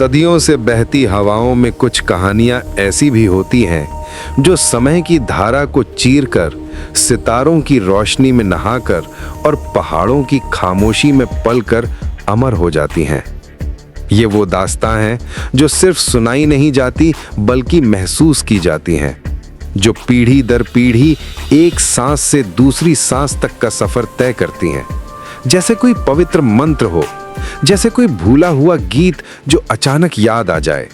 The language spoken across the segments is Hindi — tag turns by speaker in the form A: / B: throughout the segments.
A: सदियों से बहती हवाओं में कुछ कहानियां ऐसी भी होती हैं जो समय की धारा को चीरकर, सितारों की रोशनी में नहाकर और पहाड़ों की खामोशी में पलकर अमर हो जाती हैं। ये वो दास्तां हैं जो सिर्फ सुनाई नहीं जाती बल्कि महसूस की जाती हैं, जो पीढ़ी दर पीढ़ी एक सांस से दूसरी सांस तक का सफर तय करती हैं। जैसे कोई पवित्र मंत्र हो, जैसे कोई भूला हुआ गीत जो अचानक याद आ जाए।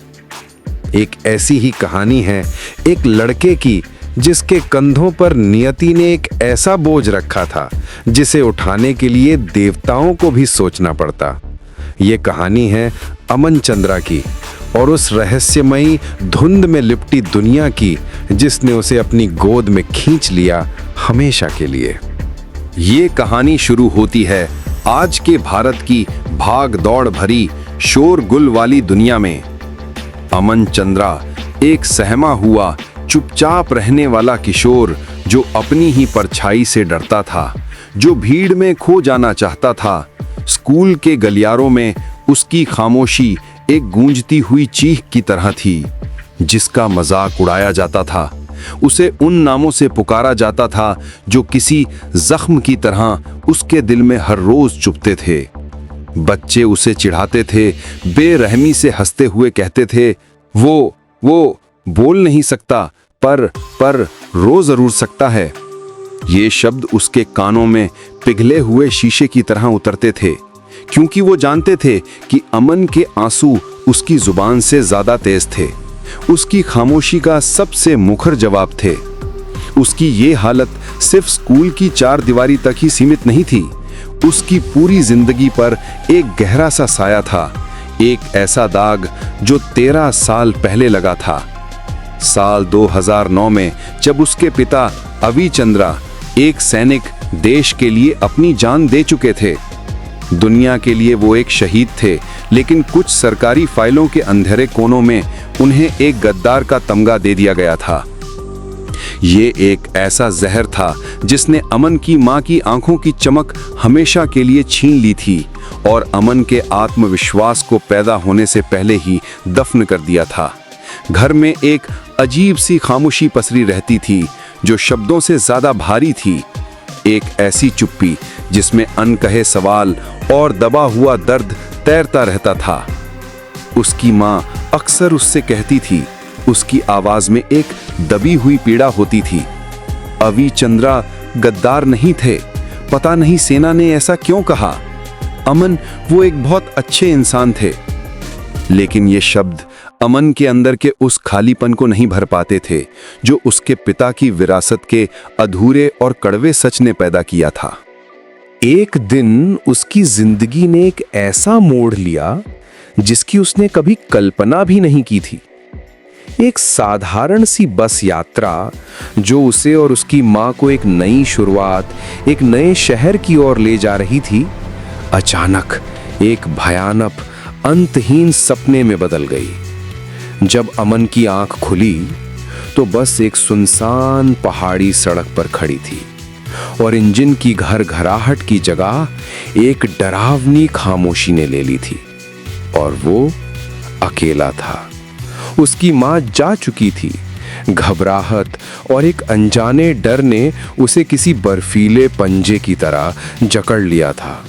A: एक ऐसी ही कहानी है एक लड़के की जिसके कंधों पर नियति ने एक ऐसा बोझ रखा था जिसे उठाने के लिए देवताओं को भी सोचना पड़ता। ये कहानी है अमन चंद्रा की और उस रहस्यमयी धुंध में लिपटी दुनिया की जिसने उसे अपनी गोद में खींच लिया हमेशा के लिए।
B: ये कहानी शुरू होती है आज के भारत की भाग दौड़ भरी शोरगुल वाली दुनिया में। अमन चंद्रा एक सहमा हुआ चुपचाप रहने वाला किशोर जो अपनी ही परछाई से डरता था, जो भीड़ में खो जाना चाहता था। स्कूल के गलियारों में उसकी खामोशी एक गूंजती हुई चीख की तरह थी जिसका मजाक उड़ाया जाता था। उसे उन नामों से पुकारा जाता था जो किसी जख्म की तरह उसके दिल में हर रोज चुभते थे। बच्चे उसे चिढ़ाते थे, बेरहमी से हंसते हुए कहते थे, वो बोल नहीं सकता पर रो जरूर सकता है। ये शब्द उसके कानों में पिघले हुए शीशे की तरह उतरते थे, क्योंकि वो जानते थे कि अमन के आंसू उसकी जुबान से ज्यादा तेज थे। उसकी खामोशी का सबसे मुखर जवाब थे। उसकी ये हालत सिर्फ स्कूल की चार दीवारी तक ही सीमित नहीं थी, उसकी पूरी जिंदगी पर एक गहरा सा साया था, एक ऐसा दाग जो 13 साल पहले लगा था। साल 2009 में जब उसके पिता अवी चंद्रा, एक सैनिक, देश के लिए अपनी जान दे चुके थे। दुनिया के लिए वो एक शहीद थे, लेकिन कुछ सरकारी फाइलों के अंधेरे कोनों में उन्हें एक गद्दार का तमगा दे दिया गया था। ये एक ऐसा जहर था जिसने अमन की मां की आंखों की चमक हमेशा के लिए छीन ली थी और अमन के आत्मविश्वास को पैदा होने से पहले ही दफन कर दिया था। घर में एक अजीब सी खामोशी पसरी रहती थी जो शब्दों से ज्यादा भारी थी, एक ऐसी चुप्पी जिसमें अनकहे सवाल और दबा हुआ दर्द तैरता रहता था। उसकी मां अक्सर उससे कहती थी, उसकी आवाज में एक दबी हुई पीड़ा होती थी, अवी चंद्रा गद्दार नहीं थे, पता नहीं सेना ने ऐसा क्यों कहा। अमन वो एक बहुत अच्छे इंसान थे। लेकिन ये शब्द अमन के अंदर के उस खालीपन को नहीं भर पाते थे जो उसके पिता की विरासत के अधूरे और कड़वे सच ने पैदा किया था।
A: एक दिन उसकी जिंदगी ने एक ऐसा मोड़ लिया जिसकी उसने कभी कल्पना भी नहीं की थी। एक साधारण सी बस यात्रा जो उसे और उसकी मां को एक नई शुरुआत, एक नए शहर की ओर ले जा रही थी, अचानक एक भयानक अंतहीन सपने में बदल गई। जब अमन की आंख खुली तो बस एक सुनसान पहाड़ी सड़क पर खड़ी थी और इंजन की घरघराहट की जगह एक डरावनी खामोशी ने ले ली थी और वो अकेला था। उसकी मां जा चुकी थी। घबराहट और एक अनजाने डर ने उसे किसी बर्फीले पंजे की तरह जकड़ लिया था।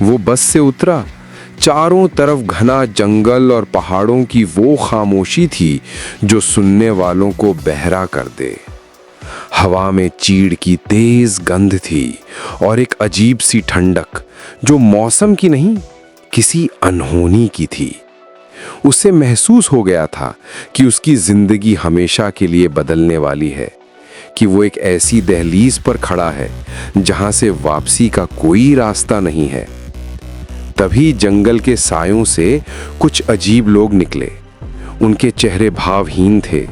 A: वो बस से उतरा। चारों तरफ घना जंगल और पहाड़ों की वो खामोशी थी जो सुनने वालों को बहरा कर दे। हवा में चीड़ की तेज गंध थी और एक अजीब सी ठंडक जो मौसम की नहीं, किसी अनहोनी की थी। उसे महसूस हो गया था कि उसकी जिंदगी हमेशा के लिए बदलने वाली है, कि वो एक ऐसी दहलीज पर खड़ा है जहां से वापसी का कोई रास्ता नहीं है। तभी जंगल के सायों से कुछ अजीब लोग निकले। उनके चेहरे भावहीन थे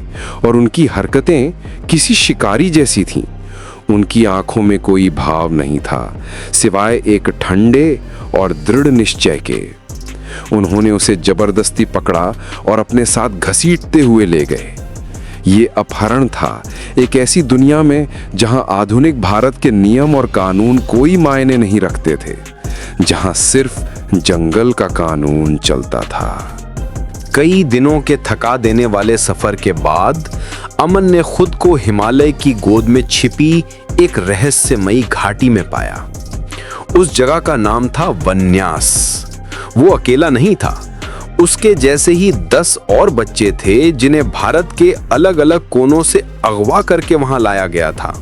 A: और उनकी हरकतें किसी शिकारी जैसी थीं। उनकी आंखों में कोई भाव नहीं था सिवाय एक ठंडे और दृढ़ निश्चय के। उन्होंने उसे जबरदस्ती पकड़ा और अपने साथ घसीटते हुए ले गए। ये अपहरण था एक ऐसी दुनिया में जहां आधुनिक भारत के नियम और कानून कोई मायने नहीं रखते थे, जहां सिर्फ जंगल का कानून चलता था। कई दिनों के थका देने वाले सफर के बाद अमन ने खुद को हिमालय की गोद में छिपी एक रहस्यमयी घाटी में पाया। उस जगह का नाम था वन्यास। वो अकेला नहीं था, उसके जैसे ही 10 और बच्चे थे जिन्हें भारत के अलग अलग कोनों से अगवा करके वहां लाया गया था।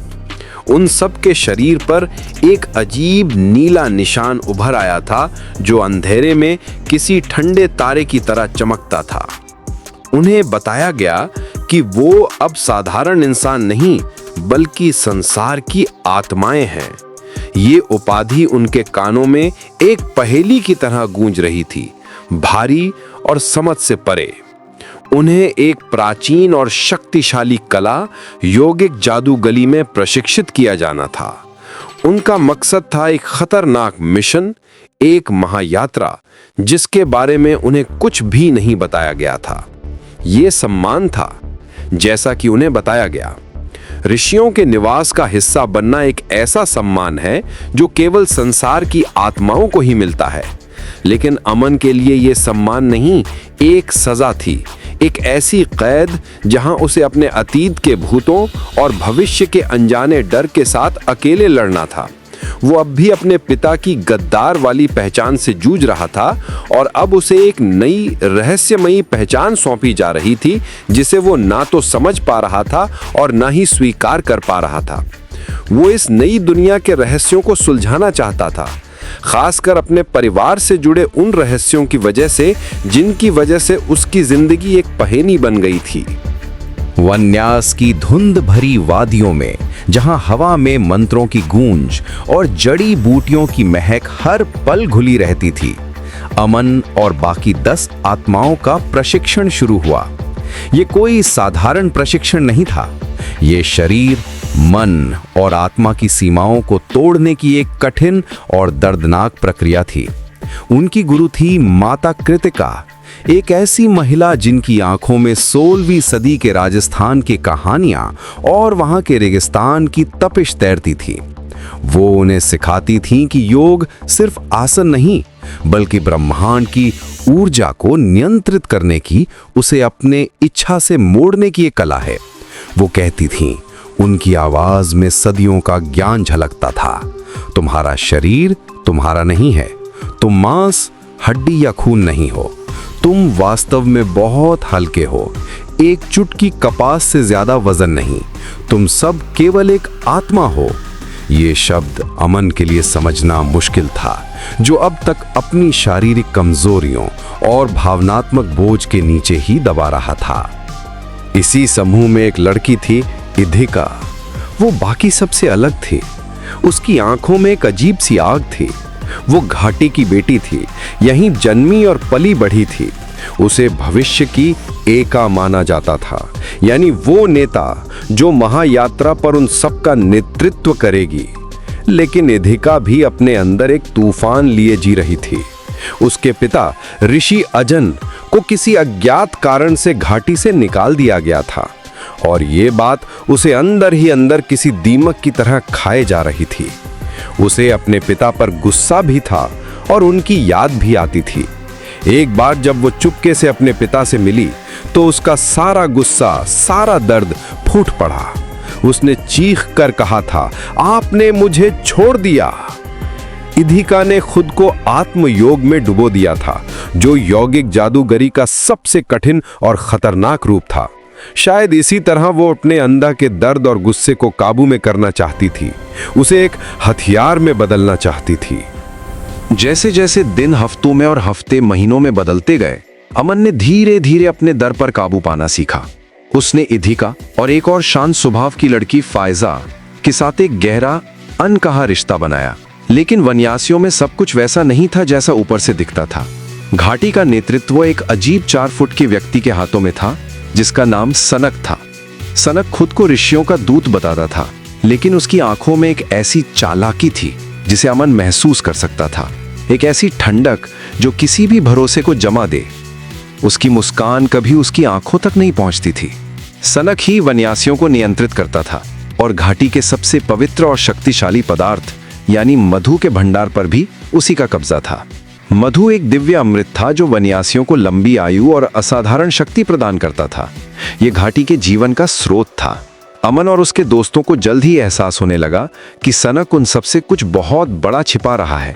A: उन सब के शरीर पर एक अजीब नीला निशान उभर आया था जो अंधेरे में किसी ठंडे तारे की तरह चमकता था। उन्हें बताया गया कि वो अब साधारण इंसान नहीं बल्कि संसार की आत्माएं हैं। ये उपाधि उनके कानों में एक पहेली की तरह गूंज रही थी, भारी और समझ से परे। उन्हें एक प्राचीन और शक्तिशाली कला योगिक जादूगरी में प्रशिक्षित किया जाना था। उनका मकसद था एक खतरनाक मिशन, एक महायात्रा जिसके बारे में उन्हें कुछ भी नहीं बताया गया था। ये सम्मान था, जैसा कि उन्हें बताया गया। ऋषियों के निवास का हिस्सा बनना एक ऐसा सम्मान है जो केवल संसार की आत्माओं को ही मिलता है। लेकिन अमन के लिए यह सम्मान नहीं, एक सजा थी, एक ऐसी कैद जहां उसे अपने अतीत के भूतों और भविष्य के अनजाने डर के साथ अकेले लड़ना था। वो अब भी अपने पिता की गद्दार वाली पहचान से जूझ रहा था और अब उसे एक नई रहस्यमयी पहचान सौंपी जा रही थी जिसे वो ना तो समझ पा रहा था और ना ही स्वीकार कर पा रहा था। वो इस नई दुनिया के रहस्यों को सुलझाना चाहता था, खासकर अपने परिवार से जुड़े उन रहस्यों की वजह से जिनकी वजह से उसकी जिंदगी एक पहेली बन गई थी।
C: वन्यास की धुंध भरी वादियों में, जहां हवा में मंत्रों की गूंज और जड़ी बूटियों की महक हर पल घुली रहती थी, अमन और बाकी 10 आत्माओं का प्रशिक्षण शुरू हुआ। ये कोई साधारण प्रशिक्षण नहीं था। ये शरीर, मन और आत्मा की सीमाओं को तोड़ने की एक कठिन और दर्दनाक प्रक्रिया थी। उनकी गुरु थी माता कृतिका, एक ऐसी महिला जिनकी आंखों में 16वीं सदी के राजस्थान की कहानियां और वहां के रेगिस्तान की तपिश तैरती थी। वो उन्हें सिखाती थीं कि योग सिर्फ आसन नहीं बल्कि ब्रह्मांड की ऊर्जा को नियंत्रित करने की, उसे अपने इच्छा से मोड़ने की एक कला है। वो कहती थीं, उनकी आवाज में सदियों का ज्ञान झलकता था। तुम्हारा शरीर तुम्हारा नहीं है, तुम मांस, हड्डी या खून नहीं हो, तुम वास्तव में बहुत हल्के हो, एक चुटकी कपास से ज्यादा वजन नहीं, तुम सब केवल एक आत्मा हो। ये शब्द अमन के लिए समझना मुश्किल था, जो अब तक अपनी शारीरिक कमजोरियों और भावनात्मक बोझ के नीचे ही दबा रहा था। इसी समूह में एक लड़की थी, इधिका। वो बाकी सबसे अलग थी। उसकी आंखों में एक अजीब सी आग थी। वो घाटी की बेटी थी, यहीं जन्मी और पली बढ़ी थी। उसे भविष्य की एका माना जाता था, यानी वो नेता जो महायात्रा पर उन सबका नेतृत्व करेगी। लेकिन इधिका भी अपने अंदर एक तूफान लिए जी रही थी। उसके पिता ऋषि अजन को किसी अज्ञात कारण से घाटी से निकाल दिया गया था और ये बात उसे अंदर ही अंदर किसी दीमक की तरह खाए जा रही थी। उसे अपने पिता पर गुस्सा भी था और उनकी याद भी आती थी। एक बार जब वो चुपके से अपने पिता से मिली तो उसका सारा गुस्सा, सारा दर्द फूट पड़ा। उसने चीख कर कहा था, आपने मुझे छोड़ दिया। इधिका ने खुद को आत्मयोग में डुबो दिया था, जो यौगिक जादूगरी का सबसे कठिन और खतरनाक रूप था। शायद इसी तरह वो अपने अंदर के दर्द और गुस्से को काबू में करना चाहती थी, उसे एक हथियार में बदलना चाहती थी।
B: जैसे जैसे दिन हफ्तों में और हफ्ते महीनों में बदलते गए, अमन ने धीरे धीरे अपने दर पर काबू पाना सीखा। उसने इधिका और एक और शांत स्वभाव की लड़की फायजा के साथ एक गहरा अनकहा रिश्ता बनाया। लेकिन वन्यासियों में सब कुछ वैसा नहीं था जैसा ऊपर से दिखता था। घाटी का नेतृत्व एक अजीब 4 फुट के व्यक्ति के हाथों में था, जिसका नाम सनक था। सनक खुद को ऋषियों का दूत बताता था, लेकिन उसकी आंखों में एक ऐसी चालाकी थी जिसे अमन महसूस कर सकता था, एक ऐसी ठंडक जो किसी भी भरोसे को जमा दे। उसकी मुस्कान कभी उसकी आंखों तक नहीं पहुंचती थी। सनक ही वन्यासियों को नियंत्रित करता था और घाटी के सबसे पवित्र और शक्तिशाली पदार्थ यानी मधु के भंडार पर भी उसी का कब्जा था। मधु एक दिव्य अमृत था जो वन्यासियों को लंबी आयु और असाधारण शक्ति प्रदान करता था। ये घाटी के जीवन का स्रोत था। अमन और उसके दोस्तों को जल्द ही एहसास होने लगा कि सनक उन सबसे कुछ बहुत बड़ा छिपा रहा है।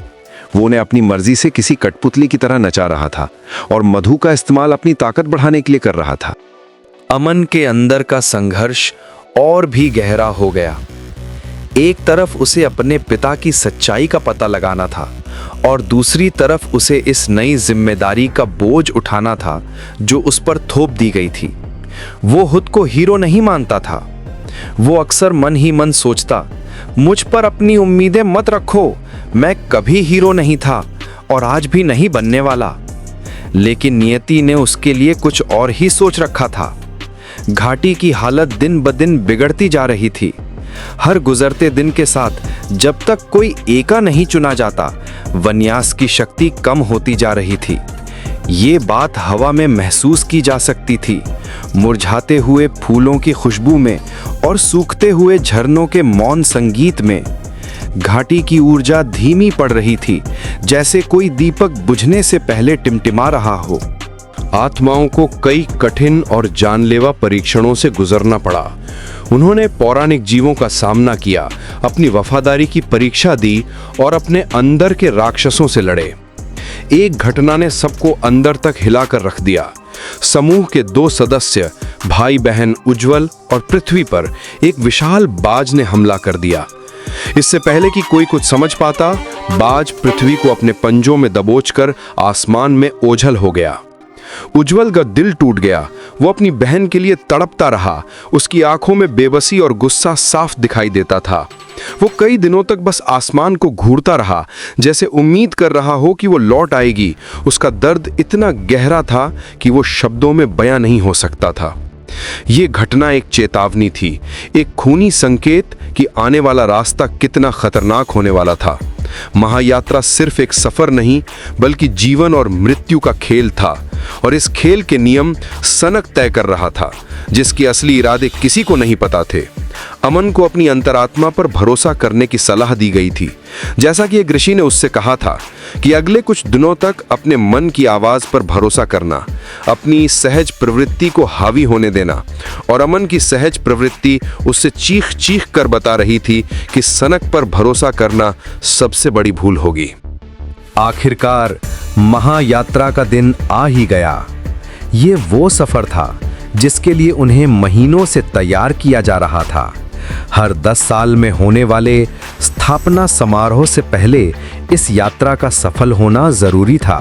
B: वो उन्हें अपनी मर्जी से किसी कठपुतली की तरह नचा रहा था और मधु का इस्तेमाल अपनी ताकत बढ़ाने के लिए कर रहा था।
A: अमन के अंदर का संघर्ष और भी गहरा हो गया। एक तरफ उसे अपने पिता की सच्चाई का पता लगाना था और दूसरी तरफ उसे इस नई जिम्मेदारी का बोझ उठाना था जो उस पर थोप दी गई थी। वो खुद को हीरो नहीं मानता था। वो अक्सर मन ही मन सोचता, मुझ पर अपनी उम्मीदें मत रखो, मैं कभी हीरो नहीं था और आज भी नहीं बनने वाला। लेकिन नियति ने उसके लिए कुछ और ही सोच रखा था। घाटी की हालत दिन ब दिन बिगड़ती जा रही थी। हर गुजरते दिन के साथ जब तक कोई एका नहीं चुना जाता, वन्यास की शक्ति कम होती जा रही थी। ये बात हवा में महसूस की जा सकती थी, मुरझाते हुए फूलों की खुशबू में और सूखते हुए झरनों के मौन संगीत में। घाटी की ऊर्जा धीमी पड़ रही थी, जैसे कोई दीपक बुझने से पहले टिमटिमा रहा हो।
B: आत्माओं को कई कठिन और जानलेवा परीक्षणों से गुजरना पड़ा। उन्होंने पौराणिक जीवों का सामना किया, अपनी वफादारी की परीक्षा दी और अपने अंदर के राक्षसों से लड़े। एक घटना ने सबको अंदर तक हिलाकर रख दिया। समूह के 2 सदस्य भाई बहन उज्जवल और पृथ्वी पर एक विशाल बाज ने हमला कर दिया। इससे पहले कि कोई कुछ समझ पाता, बाज पृथ्वी को अपने पंजों में दबोचकर आसमान में ओझल हो गया। उज्जवल का दिल टूट गया। वो अपनी बहन के लिए तड़पता रहा। उसकी आंखों में बेबसी और गुस्सा साफ दिखाई देता था। वो कई दिनों तक बस आसमान को घूरता रहा, जैसे उम्मीद कर रहा हो कि वो लौट आएगी। उसका दर्द इतना गहरा था कि वो शब्दों में बयां नहीं हो सकता था। ये घटना एक चेतावनी थी, एक खूनी संकेत कि आने वाला रास्ता कितना खतरनाक होने वाला था। महायात्रा सिर्फ एक सफर नहीं, बल्कि जीवन और मृत्यु का खेल था, और इस खेल के नियम सनक तय कर रहा था, जिसके असली इरादे किसी को नहीं पता थे। अमन को अपनी अंतरात्मा पर भरोसा करने की सलाह दी गई थी। जैसा कि एक ऋषि ने उससे कहा था कि अगले कुछ दिनों तक अपने मन की आवाज पर भरोसा करना, अपनी सहज प्रवृत्ति को हावी होने देना। और अमन की सहज प्रवृत्ति उससे चीख चीख कर बता रही थी कि सनक पर भरोसा करना सबसे बड़ी भूल होगी।
C: आखिरकार महायात्रा का दिन आ ही गया। ये वो सफर था जिसके लिए उन्हें महीनों से तैयार किया जा रहा था। हर 10 साल में होने वाले स्थापना समारोह से पहले इस यात्रा का सफल होना जरूरी था,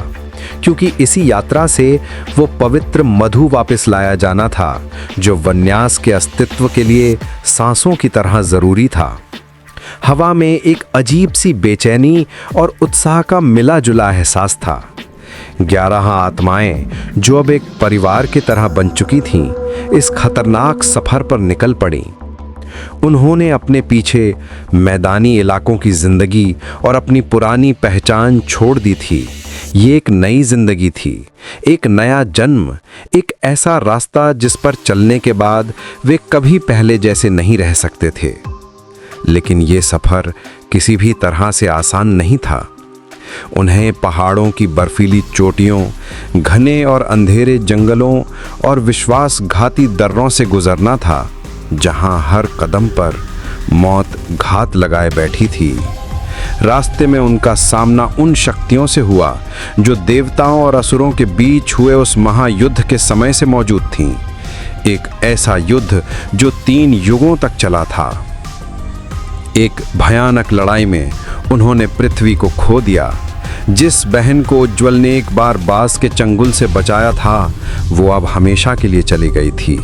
C: क्योंकि इसी यात्रा से वो पवित्र मधु वापस लाया जाना था, जो वन्यास के अस्तित्व के लिए सांसों की तरह जरूरी था। हवा में एक अजीब सी बेचैनी और उत्साह का मिला जुला एहसास था। 11 आत्माएं जो अब एक परिवार की तरह बन चुकी थीं, इस खतरनाक सफर पर निकल पड़ी। उन्होंने अपने पीछे मैदानी इलाकों की जिंदगी और अपनी पुरानी पहचान छोड़ दी थी। ये एक नई जिंदगी थी, एक नया जन्म, एक ऐसा रास्ता जिस पर चलने के बाद वे कभी पहले जैसे नहीं रह सकते थे। लेकिन ये सफर किसी भी तरह से आसान नहीं था। उन्हें पहाड़ों की बर्फीली चोटियों, घने और अंधेरे जंगलों और विश्वासघाती दर्रों से गुजरना था, जहां हर कदम पर मौत घात लगाए बैठी थी। रास्ते में उनका सामना उन शक्तियों से हुआ जो देवताओं और असुरों के बीच हुए उस महायुद्ध के समय से मौजूद थीं। एक ऐसा युद्ध जो 3 युगों तक चला था। एक भयानक लड़ाई में उन्होंने पृथ्वी को खो दिया। जिस बहन को उज्जवल ने एक बार बांस के चंगुल से बचाया था, वो अब हमेशा के लिए चली गई थी।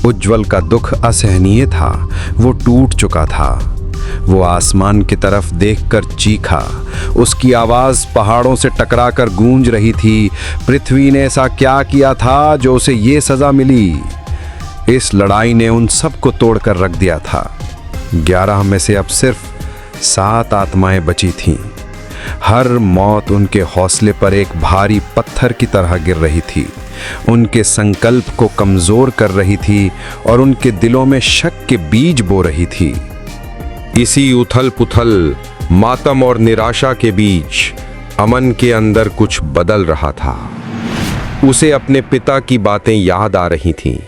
C: उज्जवल का दुख असहनीय था, वो टूट चुका था। वो आसमान की तरफ देखकर चीखा। उसकी आवाज पहाड़ों से टकराकर गूंज रही थी। पृथ्वी ने ऐसा क्या किया था जो उसे ये सजा मिली? इस लड़ाई ने उन सबको तोड़कर रख दिया था। 11 में से अब सिर्फ 7 आत्माएं बची थीं। हर मौत उनके हौसले पर एक भारी पत्थर की तरह गिर रही थी, उनके संकल्प को कमजोर कर रही थी और उनके दिलों में शक के बीज बो रही थी।
B: इसी उथल पुथल, मातम और निराशा के बीच
A: अमन के अंदर कुछ बदल रहा था। उसे अपने पिता की बातें याद आ रही थीं।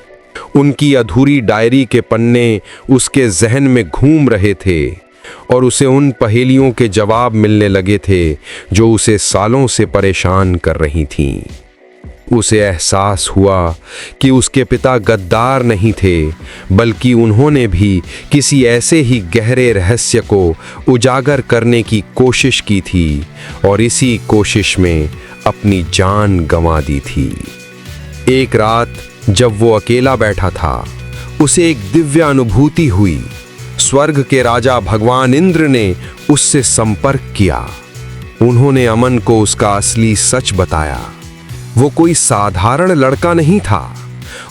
A: उनकी अधूरी डायरी के पन्ने उसके जहन में घूम रहे थे और उसे उन पहेलियों के जवाब मिलने लगे थे जो उसे सालों से परेशान कर रही थीं। उसे एहसास हुआ कि उसके पिता गद्दार नहीं थे, बल्कि उन्होंने भी किसी ऐसे ही गहरे रहस्य को उजागर करने की कोशिश की थी और इसी कोशिश में अपनी जान गंवा दी थी। एक रात जब वो अकेला बैठा था, उसे एक दिव्य अनुभूति हुई। स्वर्ग के राजा भगवान इंद्र ने उससे संपर्क किया। उन्होंने अमन को उसका असली सच बताया। वो कोई साधारण लड़का नहीं था,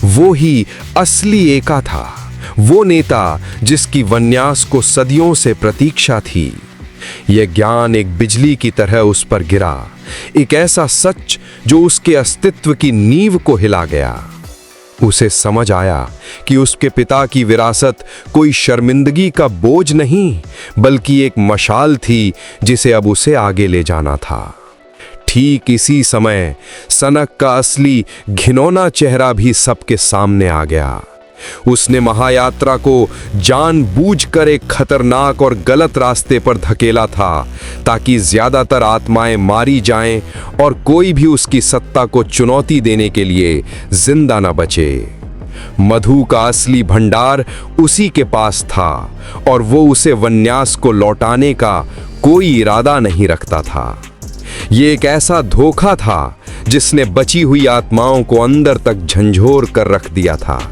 A: वो ही असली एका था, वो नेता जिसकी वन्यास को सदियों से प्रतीक्षा थी। यह ज्ञान एक बिजली की तरह उस पर गिरा, एक ऐसा सच जो उसके अस्तित्व की नींव को हिला गया। उसे समझ आया कि उसके पिता की विरासत कोई शर्मिंदगी का बोझ नहीं, बल्कि एक मशाल थी जिसे अब उसे आगे ले जाना था। ठीक इसी समय सनक का असली घिनौना चेहरा भी सबके सामने आ गया। उसने महायात्रा को जानबूझकर एक खतरनाक और गलत रास्ते पर धकेला था, ताकि ज्यादातर आत्माएं मारी जाएं और कोई भी उसकी सत्ता को चुनौती देने के लिए जिंदा न बचे। मधु का असली भंडार उसी के पास था और वो उसे वन्यास को लौटाने का कोई इरादा नहीं रखता था। ये एक ऐसा धोखा था जिसने बची हुई आत्माओं को अंदर तक झंझोर कर रख दिया था।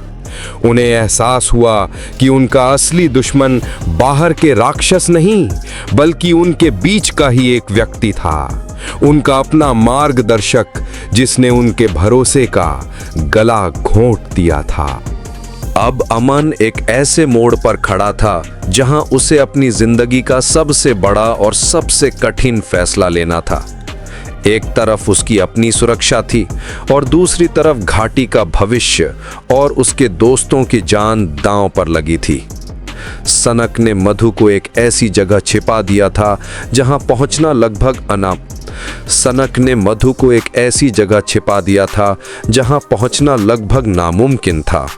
A: उन्हें एहसास हुआ कि उनका असली दुश्मन बाहर के राक्षस नहीं, बल्कि उनके बीच का ही एक व्यक्ति था, उनका अपना मार्गदर्शक, जिसने उनके भरोसे का गला घोंट दिया था। अब अमन एक ऐसे मोड़ पर खड़ा था जहां उसे अपनी जिंदगी का सबसे बड़ा और सबसे कठिन फैसला लेना था। एक तरफ उसकी अपनी सुरक्षा थी और दूसरी तरफ घाटी का भविष्य और उसके दोस्तों की जान दांव पर लगी थी। सनक ने मधु को एक ऐसी जगह छिपा दिया था जहां पहुंचना लगभग नामुमकिन था।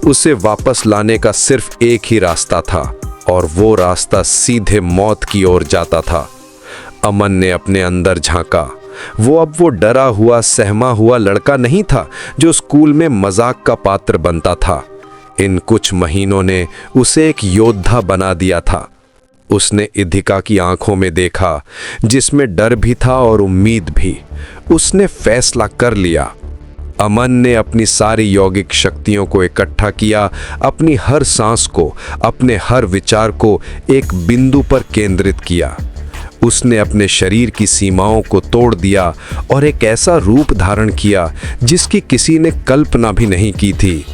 A: उसे वापस लाने का सिर्फ एक ही रास्ता था और वो रास्ता सीधे मौत की ओर जाता था। अमन ने अपने अंदर झांका। वो डरा हुआ, सहमा हुआ लड़का नहीं था जो स्कूल में मजाक का पात्र बनता था। इन कुछ महीनों ने उसे एक योद्धा बना दिया था। उसने इधिका की आंखों में देखा, जिसमें डर भी था और उम्मीद भी। उसने फैसला कर लिया। अमन ने अपनी सारी यौगिक शक्तियों को इकट्ठा किया, अपनी हर सांस को, अपने हर विचार को एक बिंदु पर केंद्रित किया। उसने अपने शरीर की सीमाओं को तोड़ दिया और एक ऐसा रूप धारण किया जिसकी किसी ने कल्पना भी नहीं की थी।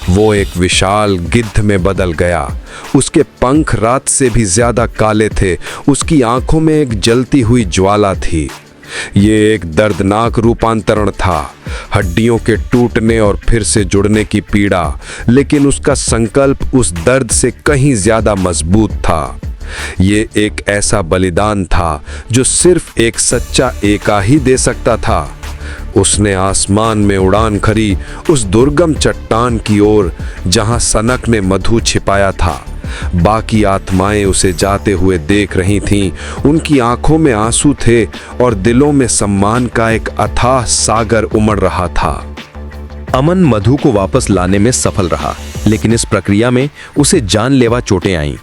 A: वो एक विशाल गिद्ध में बदल गया। उसके पंख रात से भी ज्यादा काले थे। उसकी आंखों में एक जलती हुई ज्वाला थी। ये एक दर्दनाक रूपांतरण था, हड्डियों के टूटने और फिर से जुड़ने की पीड़ा, लेकिन उसका संकल्प उस दर्द से कहीं ज्यादा मजबूत था। ये एक ऐसा बलिदान था जो सिर्फ एक सच्चा एका ही दे सकता था। उसने आसमान में उड़ान भरी उस दुर्गम चट्टान की ओर जहां सनक ने मधु छिपाया था। बाकी आत्माएं उसे जाते हुए देख रही थीं। उनकी आंखों में आंसू थे और दिलों में सम्मान का एक अथाह सागर उमड़ रहा था।
C: अमन मधु को वापस लाने में सफल रहा, लेकिन इस प्रक्रिया में उसे जानलेवा चोटें आईं।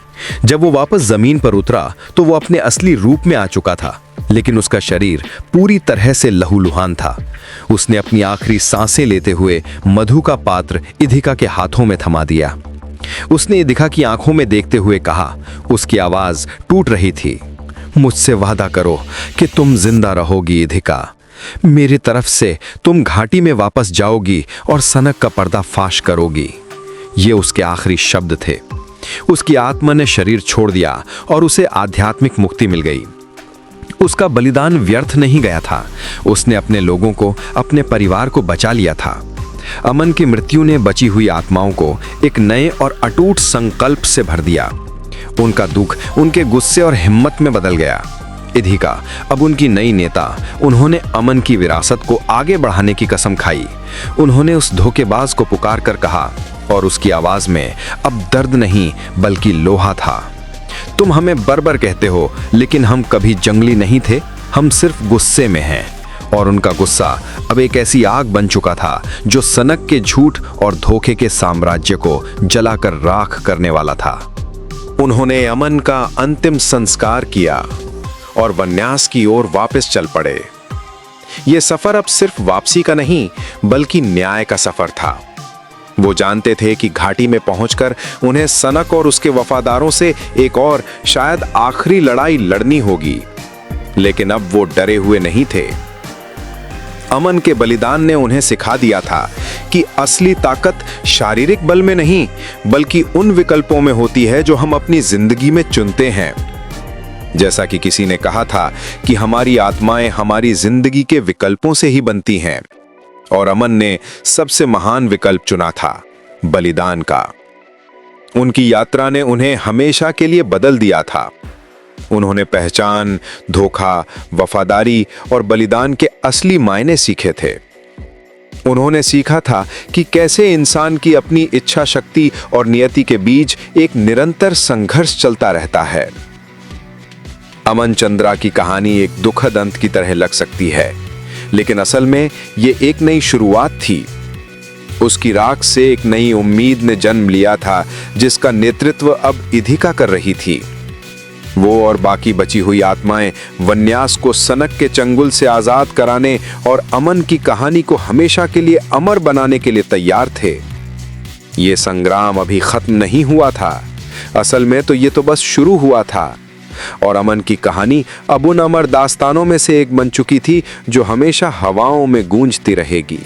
C: जब वो वापस जमीन पर उतरा तो वो अपने असली रूप में आ चुका था, लेकिन उसका शरीर पूरी तरह से लहूलुहान था। उसने अपनी आखिरी सांसें लेते हुए मधु का पात्र इधिका के हाथों में थमा दिया। उसने इधिका की आंखों में देखते हुए कहा, उसकी आवाज टूट रही थी, मुझसे वादा करो कि तुम जिंदा रहोगी इधिका। मेरी तरफ से तुम घाटी में वापस जाओगी और सनक का पर्दाफाश करोगी। ये उसके आखिरी शब्द थे। उसकी आत्मा ने शरीर छोड़ दिया और उसे आध्यात्मिक मुक्ति मिल गई। उसका बलिदान व्यर्थ नहीं गया था। उसने अपने लोगों को, अपने परिवार को बचा लिया था। अमन की मृत्यु ने बची हुई आत्माओं को एक नए और अटूट संकल्प से भर दिया। उनका दुख उनके गुस्से और हिम्मत में बदल गया।
B: इधिका, अब उनकी नई नेता, उन्होंने अमन की विरासत को आगे बढ़ाने की कसम खाई। उन्होंने उस धोखेबाज को पुकार कर कहा, और उसकी आवाज में अब दर्द नहीं बल्कि लोहा था, तुम हमें बर्बर कहते हो, लेकिन हम कभी जंगली नहीं थे, हम सिर्फ गुस्से में हैं। और उनका गुस्सा अब एक ऐसी आग बन चुका था जो सनक के झूठ और धोखे के साम्राज्य को जलाकर राख करने वाला था।
A: उन्होंने अमन का अंतिम संस्कार किया और वन्यास की ओर वापस चल पड़े। ये सफर अब सिर्फ वापसी का नहीं बल्कि न्याय का सफर था। वो जानते थे कि घाटी में पहुंचकर उन्हें सनक और उसके वफादारों से एक और शायद आखिरी लड़ाई लड़नी होगी, लेकिन अब वो डरे हुए नहीं थे। अमन के बलिदान ने उन्हें सिखा दिया था कि असली ताकत शारीरिक बल में नहीं बल्कि उन विकल्पों में होती है जो हम अपनी जिंदगी में चुनते हैं। जैसा कि किसी ने कहा था कि हमारी आत्माएं हमारी जिंदगी के विकल्पों से ही बनती हैं, और अमन ने सबसे महान विकल्प चुना था, बलिदान का। उनकी यात्रा ने उन्हें हमेशा के लिए बदल दिया था। उन्होंने पहचान, धोखा, वफादारी और बलिदान के असली मायने सीखे थे। उन्होंने सीखा था कि कैसे इंसान की अपनी इच्छा शक्ति और नियति के बीच एक निरंतर संघर्ष चलता रहता है। अमन चंद्रा की कहानी एक दुखद अंत की तरह लग सकती है, लेकिन असल में ये एक नई शुरुआत थी। उसकी राख से एक नई उम्मीद ने जन्म लिया था, जिसका नेतृत्व अब इधिका कर रही थी। वो और बाकी बची हुई आत्माएं वन्यास को सनक के चंगुल से आजाद कराने और अमन की कहानी को हमेशा के लिए अमर बनाने के लिए तैयार थे। ये संग्राम अभी खत्म नहीं हुआ था। असल में तो ये तो बस शुरू हुआ था, और अमन की कहानी अब उन अमर दास्तानों में से एक बन चुकी थी जो हमेशा हवाओं में गूंजती रहेगी।